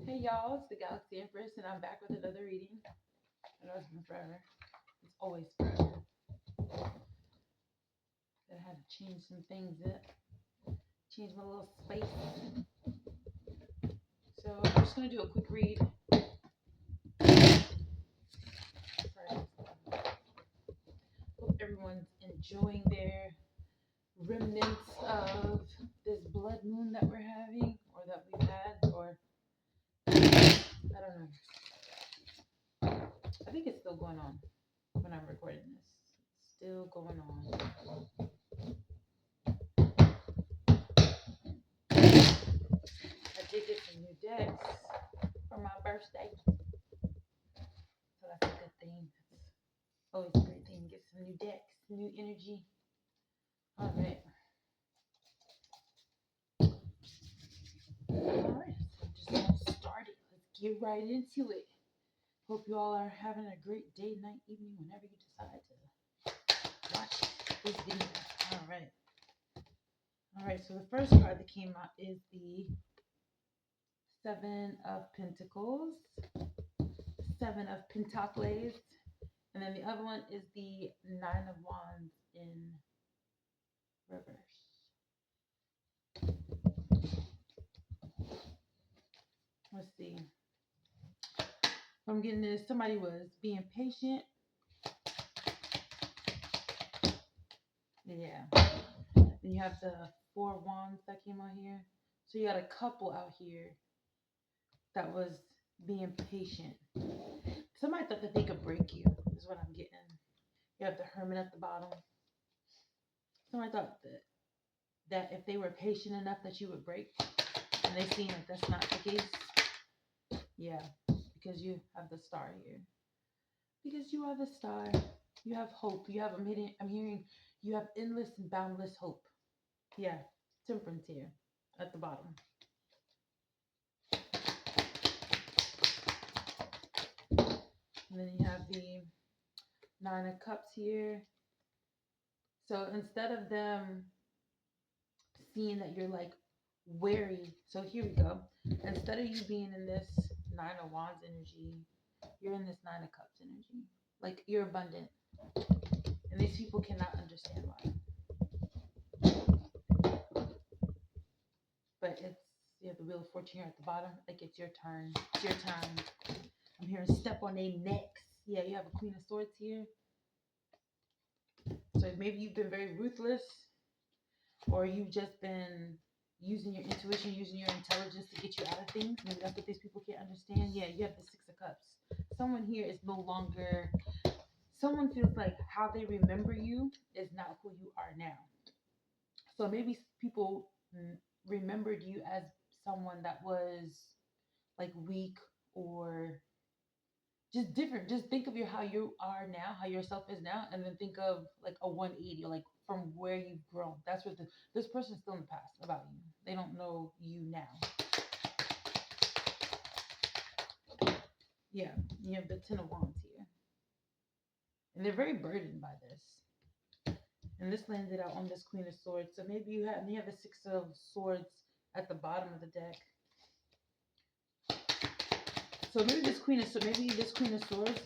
Hey y'all, it's the Galaxy Empress, and I'm back with another reading. I know it's been forever. It's always forever. I had to change some things up, change my little space. So I'm just gonna do a quick read. Hope everyone's enjoying their remnants of this blood moon that we're having, or that we've had, or I don't know. I think it's still going on when I'm recording this. It's still going on. I did get some new decks for my birthday. So that's a good thing. It's always a great thing to get some new decks, new energy. All right. All right. So I'm just going to start it. Let's get right into it. Hope you all are having a great day, night, evening, whenever you decide to watch this video. All right. All right. So the first card that came out is the Seven of Pentacles, Seven of Pentacles, and then the other one is the Nine of Wands in reverse. Let's see. I'm getting this. Somebody was being patient. Yeah. Then you have the Four Wands that came out here. So you got a couple out here that was being patient. Somebody thought that they could break you, is what I'm getting. You have the Hermit at the bottom. Somebody thought that if they were patient enough that you would break, and they seem like that's not the case. Yeah, because you have the Star here. Because you are the Star. You have hope. You have, I'm hearing you have endless and boundless hope. Yeah, Temperance here at the bottom. And then you have the Nine of Cups here. So instead of them seeing that you're like wary, so here we go. Instead of you being in this Nine of Wands energy, you're in this Nine of Cups energy. Like you're abundant. And these people cannot understand why. But it's, you have the Wheel of Fortune here at the bottom. Like it's your turn. It's your time. I'm hearing step on their necks. Yeah, you have a Queen of Swords here. So maybe you've been very ruthless, or you've just been using your intuition, using your intelligence to get you out of things. Maybe that's what these people can't understand. Yeah, you have the Six of Cups. Someone here is no longer, someone feels like how they remember you is not who you are now. So maybe people remembered you as someone that was like weak or just different. Just think of your how you are now, how yourself is now, and then think of like a 180, like from where you've grown. That's what this person's still in the past about you. They don't know you now. Yeah, you have the Ten of Wands here, and they're very burdened by this. And this landed out on this Queen of Swords. So maybe you have the Six of Swords at the bottom of the deck. So maybe this Queen of Swords.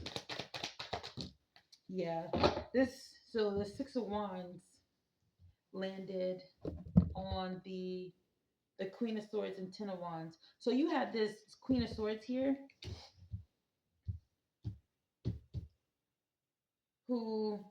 Yeah, so the Six of Wands landed on the Queen of Swords and Ten of Wands. So you had this Queen of Swords here who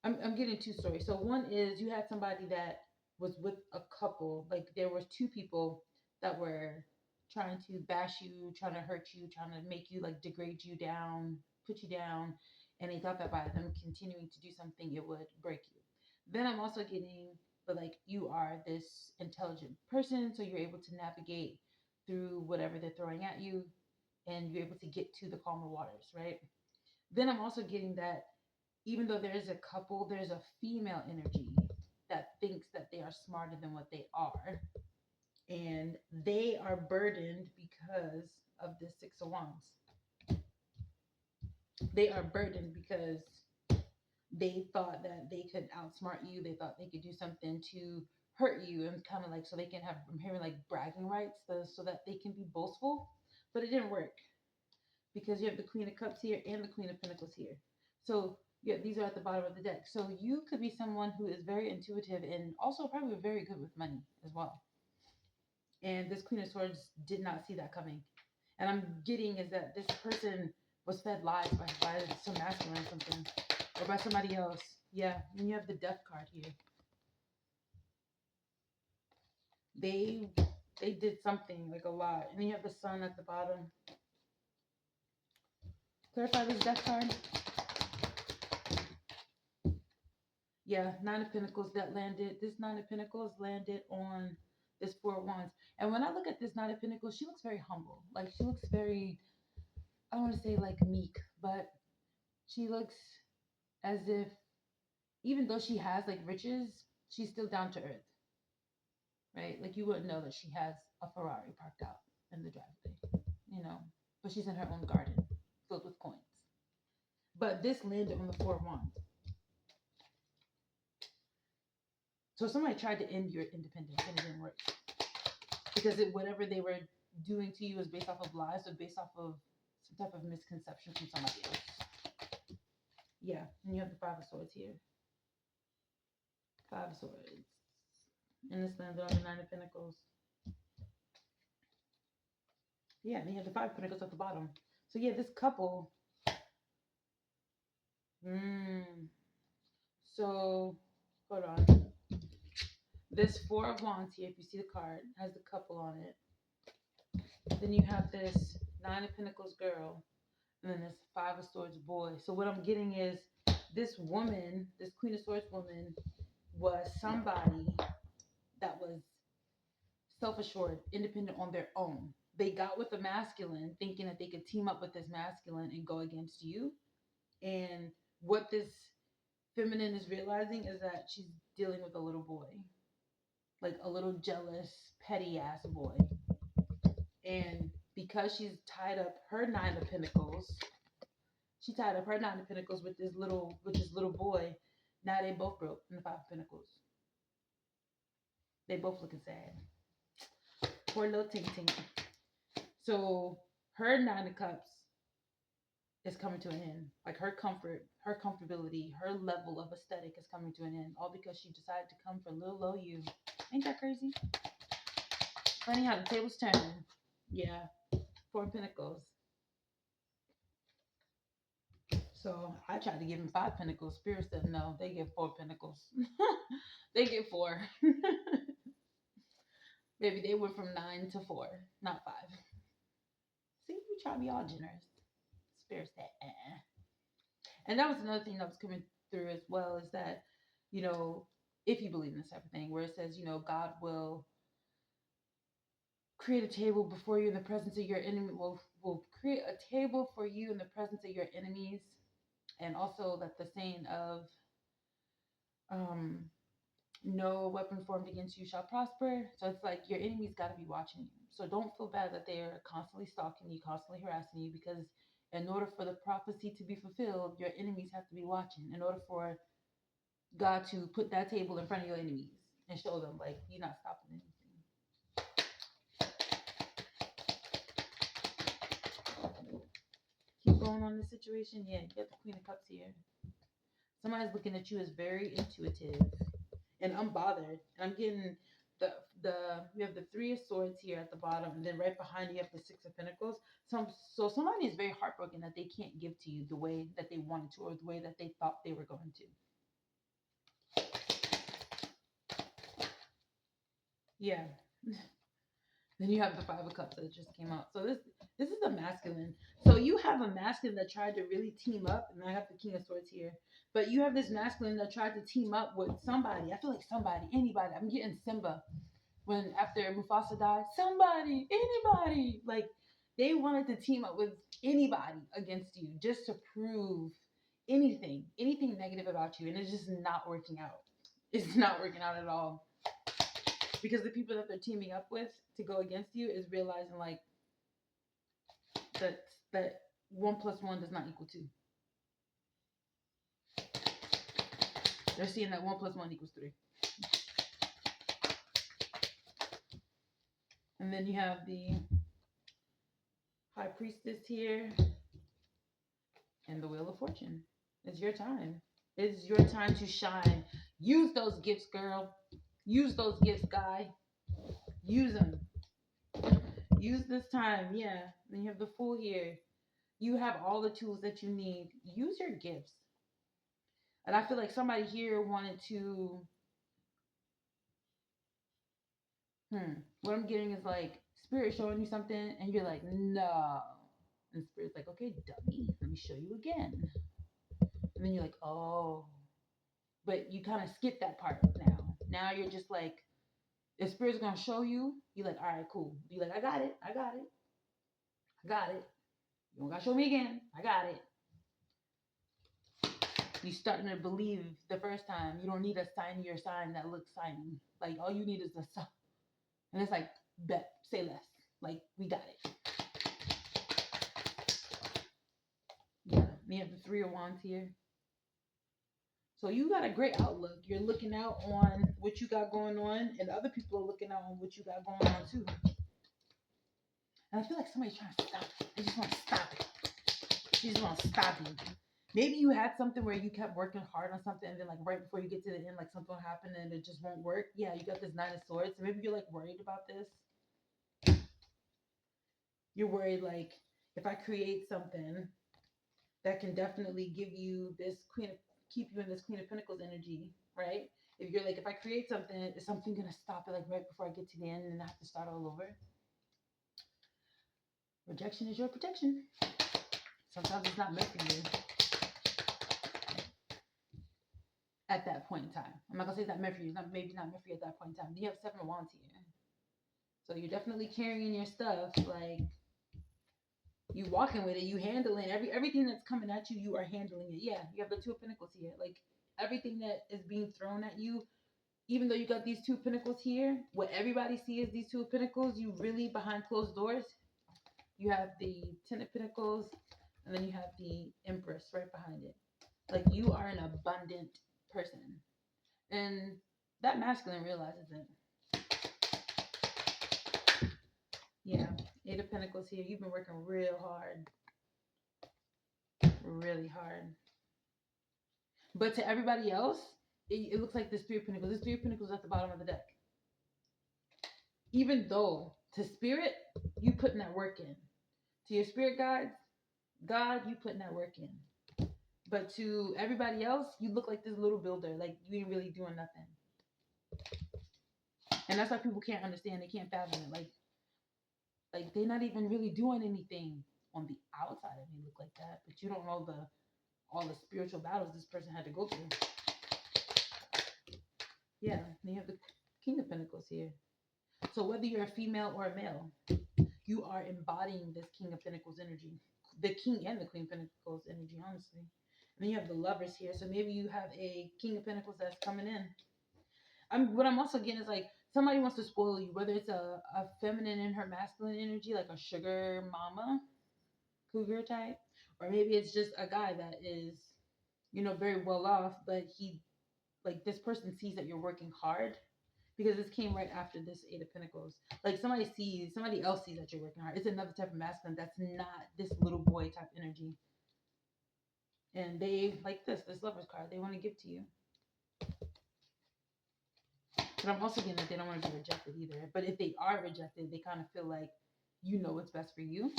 I'm getting two stories. So one is you had somebody that was with a couple, like there was two people that were trying to bash you, trying to hurt you, trying to make you like degrade you down, put you down, and they thought that by them continuing to do something it would break you. Then I'm also getting, but like you are this intelligent person, so you're able to navigate through whatever they're throwing at you, and you're able to get to the calmer waters, right? Then I'm also getting that even though there is a couple, there's a female energy that thinks that they are smarter than what they are. And they are burdened because of the Six of Wands. They are burdened because they thought that they could outsmart you. They thought they could do something to hurt you and kind of like so they can have, I'm hearing like bragging rights so that they can be boastful. but it didn't work because you have the Queen of Cups here and the Queen of Pentacles here. So yeah, these are at the bottom of the deck. So you could be someone who is very intuitive and also probably very good with money as well. And this Queen of Swords did not see that coming. And I'm getting is that this person was fed lies by some masculine or something, or by somebody else. Yeah, and you have the Death card here. They did something like a lot, and then you have the Sun at the bottom. Clarify this Death card. Yeah, Nine of Pentacles that landed. This Nine of Pentacles landed on this Four of Wands. And when I look at this Nine of Pentacles, she looks very humble. Like she looks very, I don't want to say like meek, but she looks as if even though she has like riches, she's still down to earth. Right? Like you wouldn't know that she has a Ferrari parked out in the driveway, you know. But she's in her own garden filled with coins. But this landed on the Four of Wands. So somebody tried to end your independence and it didn't work. Because whatever they were doing to you was based off of lies or based off of some type of misconception from somebody else. Yeah, and you have the Five of Swords here. Five of Swords. And this landed on the Nine of Pentacles. Yeah, and you have the Five of Pentacles at the bottom. So yeah, this couple. So, hold on. This Four of Wands here, if you see the card, has the couple on it. Then you have this Nine of Pentacles girl, and then this Five of Swords boy. So what I'm getting is this woman, this Queen of Swords woman, was somebody that was self-assured, independent on their own. They got with a masculine thinking that they could team up with this masculine and go against you. And what this feminine is realizing is that she's dealing with a little boy, like a little jealous, petty ass boy. And because she's tied up her Nine of Pentacles, she tied up her Nine of Pentacles with this little boy. Now they both broke in the Five of Pentacles. They both looking sad. Poor little Tink Tink. So her Nine of Cups is coming to an end. Like her comfort, her comfortability, her level of aesthetic is coming to an end. All because she decided to come for little low you. Ain't that crazy? Funny how the tables turn. Yeah. Four of Pentacles. So I tried to give him Five Pentacles. Spirit said no. They get Four Pentacles. They get four. Maybe they went from 9 to 4, not 5. See, we try to be all generous. Spirit said, And that was another thing that was coming through as well, is that, you know, if you believe in this type of thing, where it says, you know, God will create a table before you in the presence of your enemy, will create a table for you in the presence of your enemies. And also that the saying of no weapon formed against you shall prosper. So it's like your enemies got to be watching you. So don't feel bad that they're constantly stalking you, constantly harassing you, because in order for the prophecy to be fulfilled, your enemies have to be watching. In order for God to put that table in front of your enemies and show them, like, you're not stopping anything. Keep going on this situation. Yeah, you got the Queen of Cups here. Somebody's looking at you as very intuitive and unbothered. And I'm getting we have the Three of Swords here at the bottom, and then right behind you have the Six of Pentacles. So somebody is very heartbroken that they can't give to you the way that they wanted to, or the way that they thought they were going to. Yeah. Then you have the Five of Cups that just came out. So this is a masculine. So you have a masculine that tried to really team up, and I have the King of Swords here. But you have this masculine that tried to team up with somebody. I feel like somebody, anybody. I'm getting Simba when after Mufasa died. Somebody, anybody. Like they wanted to team up with anybody against you just to prove anything negative about you, and it's just not working out. It's not working out at all. Because the people that they're teaming up with to go against you is realizing like that 1 + 1 does not equal 2. They're seeing that 1 + 1 = 3. And then you have the High Priestess here, and the Wheel of Fortune. It's your time. It's your time to shine. Use those gifts, girl. Use those gifts, guy. Use them. Use this time. Yeah. Then you have the Fool here. You have all the tools that you need. Use your gifts. And I feel like somebody here wanted to. What I'm getting is like Spirit showing you something, and you're like, no. And Spirit's like, okay, dummy, let me show you again. And then you're like, oh. But you kind of skip that part now. Now you're just like, if Spirit's gonna show you, you're like, all right, cool. You're like, I got it, I got it, I got it. You don't gotta show me again. I got it. You starting to believe the first time. You don't need a sign your sign that looks signy. Like all you need is the sign. And it's like, bet, say less. Like, we got it. Yeah, we have the Three of Wands here. So you got a great outlook. You're looking out on what you got going on, and other people are looking out on what you got going on too. And I feel like somebody's trying to stop it. They just want to stop it. They just want to stop you. Maybe you had something where you kept working hard on something, and then like right before you get to the end, like something will happen and it just won't work. Yeah, you got this Nine of Swords. So maybe you're like worried about this. You're worried like if I create something that can definitely give you this keep you in this Queen of Pentacles energy, right? If you're like, if I create something, is something gonna stop it like right before I get to the end and I have to start all over? Rejection is your protection. Sometimes it's not meant for you at that point in time. I'm not gonna say it's not meant for you. It's not maybe not meant for you at that point in time. You have Seven of Wands here, so you're definitely carrying your stuff. Like you walking with it, you handling everything that's coming at you. You are handling it. Yeah, you have the Two of Pentacles here. Like everything that is being thrown at you, even though you got these Two of Pentacles here, what everybody sees these Two of Pentacles, you really behind closed doors. You have the Ten of Pentacles, and then you have the Empress right behind it. Like you are an abundant person, and that masculine realizes it. Yeah, Eight of Pentacles here. You've been working real hard, really hard. But to everybody else, it looks like this Three of Pentacles. This Three of Pentacles is at the bottom of the deck. Even though to Spirit, you putting that work in. To your spirit guides, God, you putting that work in. But to everybody else, you look like this little builder. Like you ain't really doing nothing. And that's why people can't understand. They can't fathom it. Like they're not even really doing anything on the outside. It may look like that, but you don't know all the spiritual battles this person had to go through. Yeah, and you have the King of Pentacles here. So whether you're a female or a male, you are embodying this King of Pentacles energy. The King and the Queen of Pentacles energy, honestly. And then you have the Lovers here. So maybe you have a King of Pentacles that's coming in. What I'm also getting is like somebody wants to spoil you, whether it's a feminine in her masculine energy, like a sugar mama, cougar type, or maybe it's just a guy that is, very well off, but he, like this person sees that you're working hard because this came right after this Eight of Pentacles. Like somebody else sees that you're working hard. It's another type of masculine that's not this little boy type energy. And they like this Lover's card. They want to give to you. But I'm also getting that they don't want to be rejected either. But if they are rejected, they kind of feel like you know what's best for you.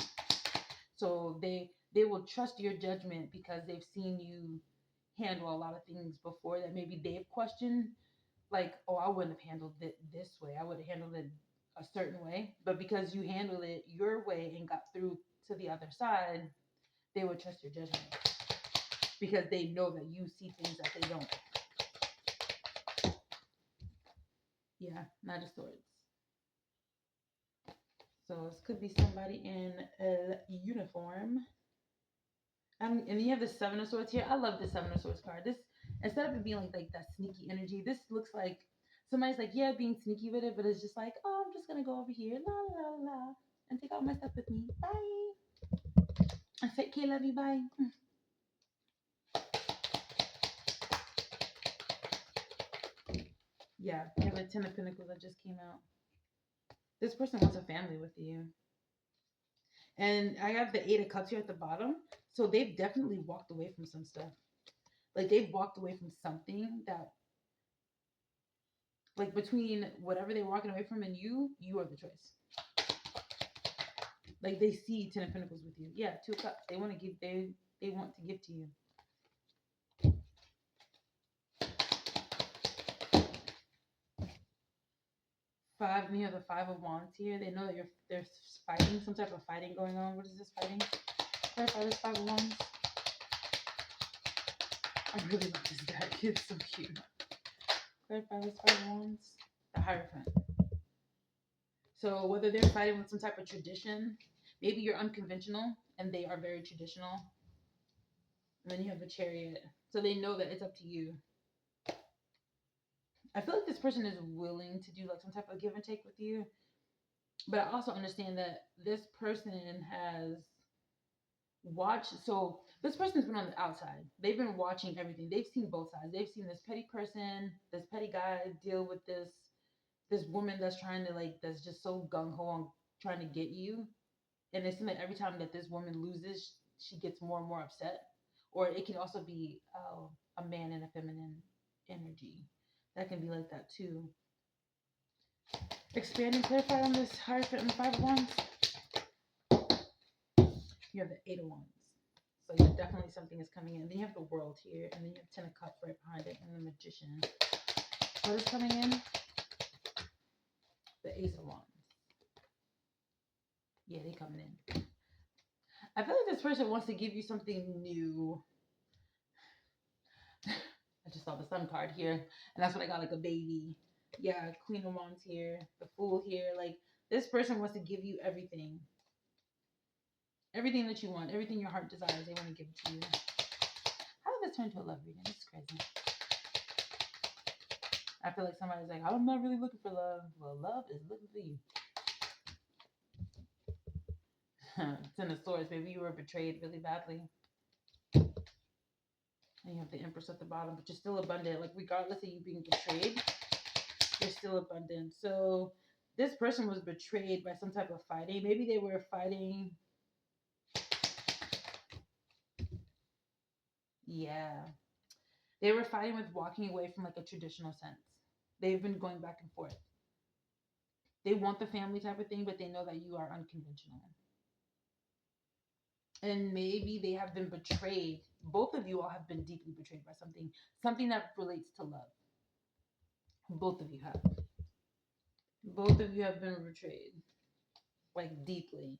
So they will trust your judgment because they've seen you handle a lot of things before that maybe they've questioned. Like, oh, I wouldn't have handled it this way. I would have handled it a certain way. But because you handled it your way and got through to the other side, they would trust your judgment because they know that you see things that they don't. Yeah, Knight of Swords. So this could be somebody in a uniform. And then you have the Seven of Swords here. I love the Seven of Swords card. This, instead of it being like that sneaky energy, this looks like somebody's like, yeah, being sneaky with it, but it's just like, oh, I'm just gonna go over here, la la la, and take all my stuff with me. Bye. I say, okay, love you, bye. Yeah, you have a Ten of Pentacles that just came out. This person wants a family with you. And I have the Eight of Cups here at the bottom. So they've definitely walked away from some stuff. Like they've walked away from something that, like between whatever they're walking away from and you are the choice. Like they see Ten of Pentacles with you. Yeah, Two of Cups. They want to give. They want to give to you. Five. And you have the Five of Wands here. They know that there's fighting, some type of fighting going on. What is this fighting? Clarify this Five of Wands. I really love this deck. It's so cute. Clarify this Five of Wands. The Hierophant. So whether they're fighting with some type of tradition, maybe you're unconventional and they are very traditional. And then you have the Chariot. So they know that it's up to you. I feel like this person is willing to do like some type of give and take with you. But I also understand that this person has watched. So this person's been on the outside. They've been watching everything. They've seen both sides. They've seen this petty person, this petty guy deal with this woman that's trying to like, that's just so gung ho on trying to get you. And it seems like every time that this woman loses, she gets more and more upset. Or it can also be a man and a feminine energy. That can be like that too. Expand and clarify on this Hierophant and the Five of Wands. You have the Eight of Wands. So yeah, definitely something is coming in. Then you have the World here, and then you have Ten of Cups right behind it, and the Magician. What is coming in? The Ace of Wands. Yeah, they coming in. I feel like this person wants to give you something new. I just saw the Sun card here, and that's what I got, like a baby. Yeah, Queen of Wands here, the Fool here. Like, this person wants to give you everything. Everything that you want, everything your heart desires, they want to give it to you. How did this turn to a love reading? This is crazy. I feel like somebody's like, I'm not really looking for love. Well, love is looking for you. Ten of Swords. Maybe you were betrayed really badly. And you have the Empress at the bottom, but you're still abundant. Like, regardless of you being betrayed, you're still abundant. So this person was betrayed by some type of fighting. Maybe they were fighting. Yeah. They were fighting with walking away from like a traditional sense. They've been going back and forth. They want the family type of thing, but they know that you are unconventional. And maybe they have been betrayed. Both of you all have been deeply betrayed by something that relates to love. Both of you have. Both of you have been betrayed, like deeply.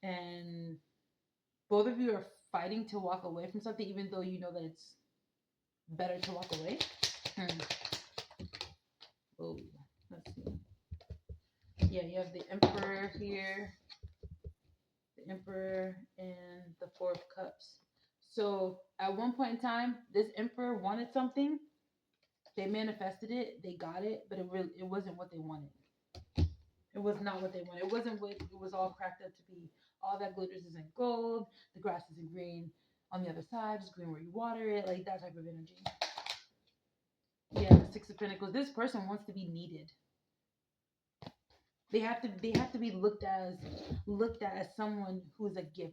And both of you are fighting to walk away from something, even though you know that it's better to walk away. Oh, let's see. Yeah, you have the Emperor here, the Emperor, and the Four of Cups. So at one point in time, this Emperor wanted something. They manifested it, they got it, but it wasn't what they wanted. It was not what they wanted. It wasn't what it was all cracked up to be. All that glitters isn't gold. The grass isn't green on the other side. It's green where you water it. Like that type of energy. Yeah, the Six of Pentacles. This person wants to be needed. They have to be looked at as someone who's a giver.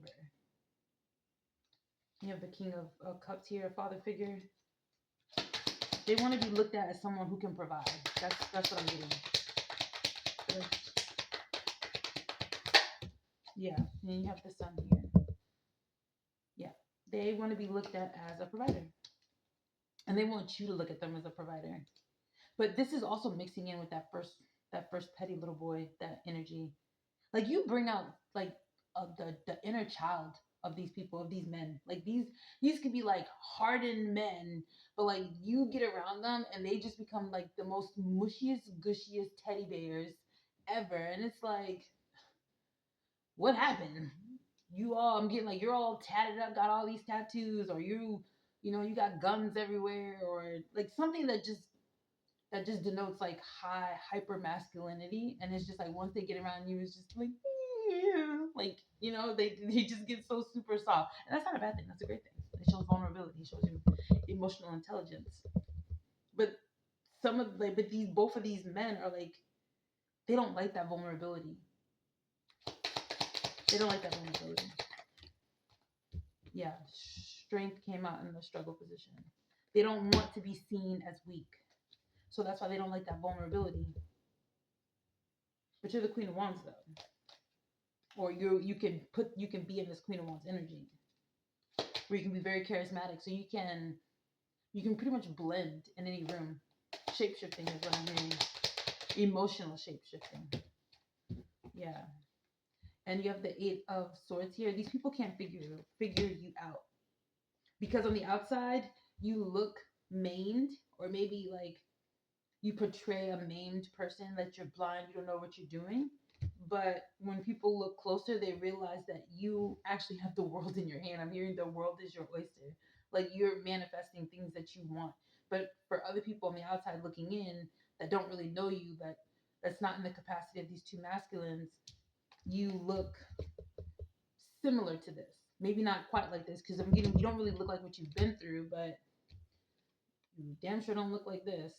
You have the King of Cups here, a father figure. They want to be looked at as someone who can provide. That's what I'm getting. So, yeah, and you have the Sun here. Yeah, they want to be looked at as a provider, and they want you to look at them as a provider. But this is also mixing in with that first petty little boy, that energy. Like you bring out like the inner child of these people, of these men. Like these could be like hardened men, but like you get around them and they just become like the most mushiest, gushiest teddy bears ever. And it's like, what happened? I'm getting like you're all tatted up, got all these tattoos, or you got guns everywhere, or like something that just denotes like high hyper masculinity. And it's just like once they get around you, it's just like, yeah, like they just get so super soft. And that's not a bad thing, that's a great thing. It shows vulnerability, it shows you emotional intelligence. But but these both of these men are like, they don't like that vulnerability. They don't like that vulnerability. Yeah, strength came out in the struggle position. They don't want to be seen as weak. So that's why they don't like that vulnerability. But you're the Queen of Wands though. Or you can be in this Queen of Wands energy. Where you can be very charismatic. So you can pretty much blend in any room. Shape shifting is what I'm hearing. Emotional shape shifting. Yeah. And you have the Eight of Swords here. These people can't figure you out. Because on the outside, you look maimed, or maybe like you portray a maimed person, that you're blind, you don't know what you're doing. But when people look closer, they realize that you actually have the world in your hand. I'm hearing the world is your oyster. Like you're manifesting things that you want. But for other people on the outside looking in that don't really know you, that's not in the capacity of these two masculines, you look similar to this. Maybe not quite like this, because I'm getting you don't really look like what you've been through, but you damn sure don't look like this.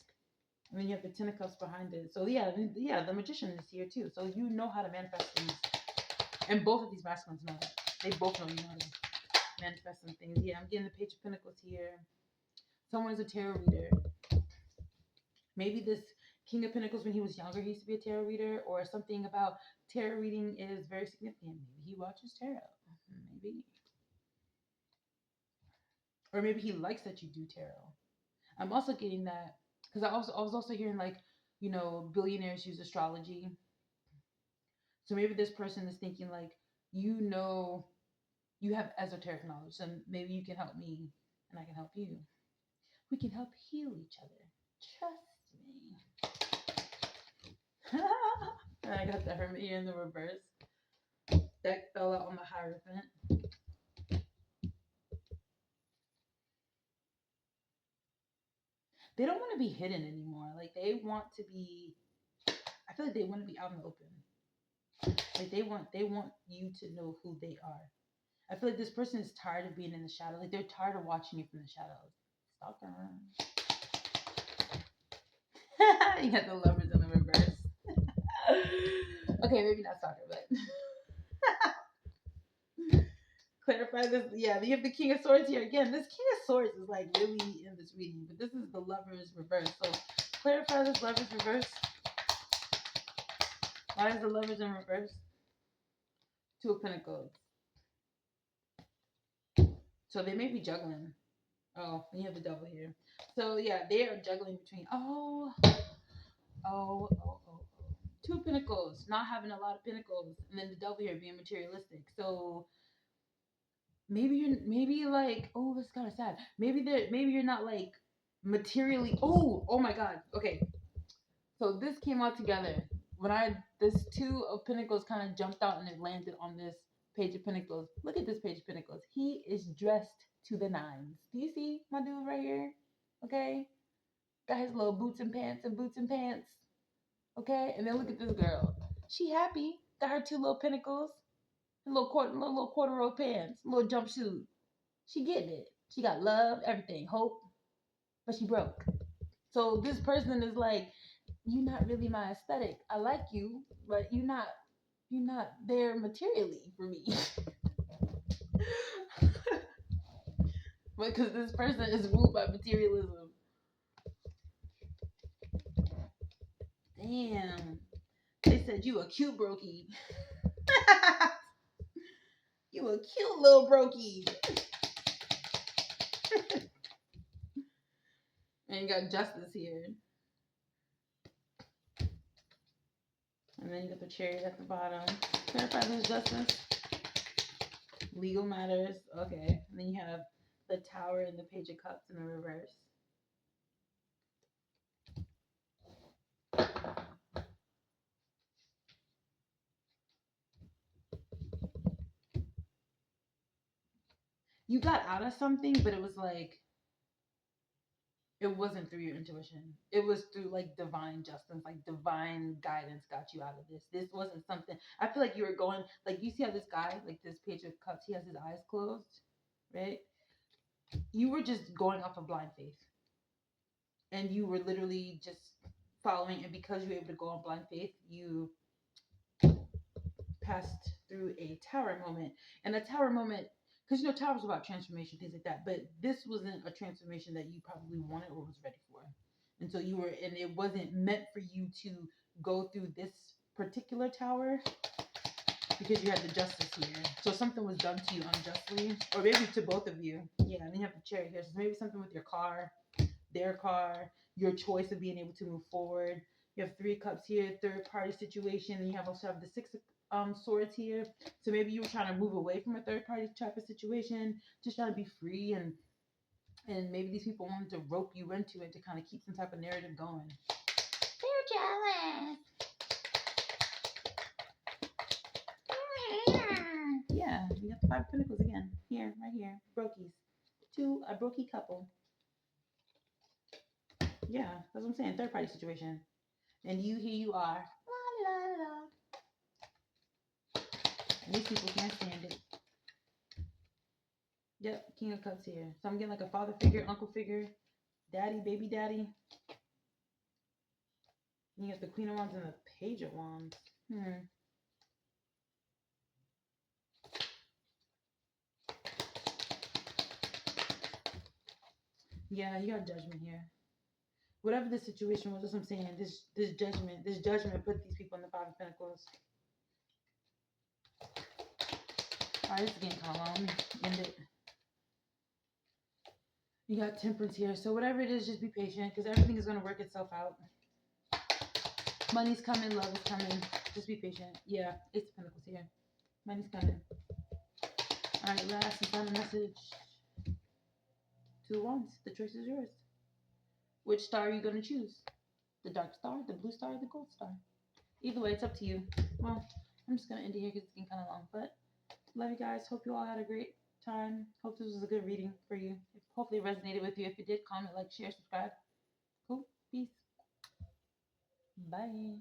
And then you have the Ten of Cups behind it. So yeah, the Magician is here too. So you know how to manifest things, and both of these masculines know that. They both know you know how to manifest some things. Yeah, I'm getting the Page of Pentacles here. Someone is a tarot reader. Maybe this King of Pentacles, when he was younger, he used to be a tarot reader, or something about tarot reading is very significant. Maybe he watches tarot. Maybe. Or maybe he likes that you do tarot. I'm also getting that because I was also hearing like, billionaires use astrology. So maybe this person is thinking like, you have esoteric knowledge, so maybe you can help me and I can help you. We can help heal each other. Trust me. And I got the Hermit here in the reverse. Deck fell out on the Hierophant. They don't want to be hidden anymore. Like they want to be. I feel like they want to be out in the open. Like they want you to know who they are. I feel like this person is tired of being in the shadow. Like they're tired of watching you from the shadows. Stalker. You got the Lovers in the reverse. Okay, maybe not stalker, but clarify this. Yeah, you have the King of Swords here again. This King of Swords is like really in this reading, but this is the Lovers reverse. So clarify this Lovers reverse. Why is the Lovers in reverse? Two of Pentacles. So they may be juggling. Oh, you have the Devil here. So yeah, they are juggling between oh. Two of Pentacles, not having a lot of pentacles, and then the Devil here being materialistic. So maybe like, oh, that's kind of sad. Maybe you're not like materially. Oh my God. Okay, so this came out together when this Two of Pentacles kind of jumped out and it landed on this Page of Pentacles. Look at this Page of Pentacles. He is dressed to the nines. Do you see my dude right here? Okay, got his little boots and pants. Okay, and then look at this girl. She happy. Got her two little pentacles, little corduroy pants, little jumpsuit. She getting it. She got love, everything, hope, but she broke. So this person is like, you're not really my aesthetic. I like you, but you're not there materially for me. Because this person is ruled by materialism. Damn. They said you a cute brokey. You a cute little brokey. And you got Justice here. And then you got the Chariot at the bottom. Clarify this, Justice. Legal matters. Okay. And then you have the Tower and the Page of Cups in the reverse. You got out of something, but it was like, it wasn't through your intuition. It was through like divine justice, like divine guidance got you out of this. This wasn't something. I feel like you were going, like, you see how this guy, like this Page of Cups, he has his eyes closed, right? You were just going off of blind faith. And you were literally just following, and because you were able to go on blind faith, you passed through a tower moment. And a tower moment, because you know, towers about transformation, things like that. But this wasn't a transformation that you probably wanted or was ready for. And so you were, and it wasn't meant for you to go through this particular tower because you had the justice here. So something was done to you unjustly, or maybe to both of you. Yeah, and you have the chair here. So maybe something with your car, their car, your choice of being able to move forward. You have three cups here, third party situation, and you have also have the six swords here. So maybe you were trying to move away from a third party type of situation, just trying to be free, and maybe these people wanted to rope you into it to kind of keep some type of narrative going. They're jealous. Yeah, you got the Five of Pentacles again. Here, right here. Brokies. A brokey couple. Yeah, that's what I'm saying. Third party situation. And here you are. La la la. And these people can't stand it. Yep, King of Cups here. So I'm getting like a father figure, uncle figure, daddy, baby daddy. And you got the Queen of Wands and the Page of Wands. Yeah, you got Judgment here. Whatever the situation was, that's what I'm saying. This judgment put these people in the Five of Pentacles. All right, it's getting kind of long. Let me end it. You got Temperance here. So whatever it is, just be patient because everything is going to work itself out. Money's coming, love is coming. Just be patient. Yeah, Ace of Pentacles here. Money's coming. All right, last and final message. Two of Wands. The choice is yours. Which star are you going to choose? The dark star, the blue star, the gold star? Either way, it's up to you. Well, I'm just going to end it here because it's getting kind of long. But love you guys. Hope you all had a great time. Hope this was a good reading for you. Hopefully it resonated with you. If it did, comment, like, share, subscribe. Cool. Peace. Bye.